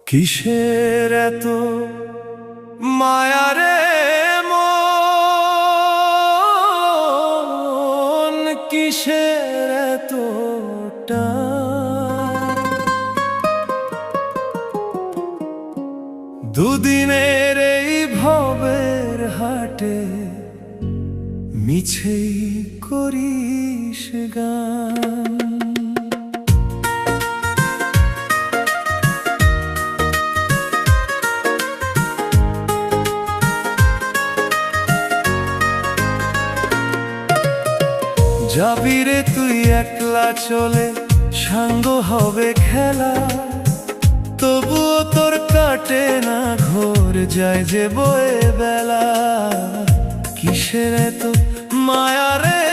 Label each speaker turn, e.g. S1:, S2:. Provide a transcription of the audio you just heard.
S1: কিসের এত মায়া রে মন, কিসের এত টান? দুদিনের এই ভবের হাটে মিছেই করিস গান। যাবি রে তুই একলা চলে, সাঙ্গ হবে খেলা, তবুও তোর কাটে না ঘোর, যায় যে বয়ে বেলা। কিসের এত মায়া রে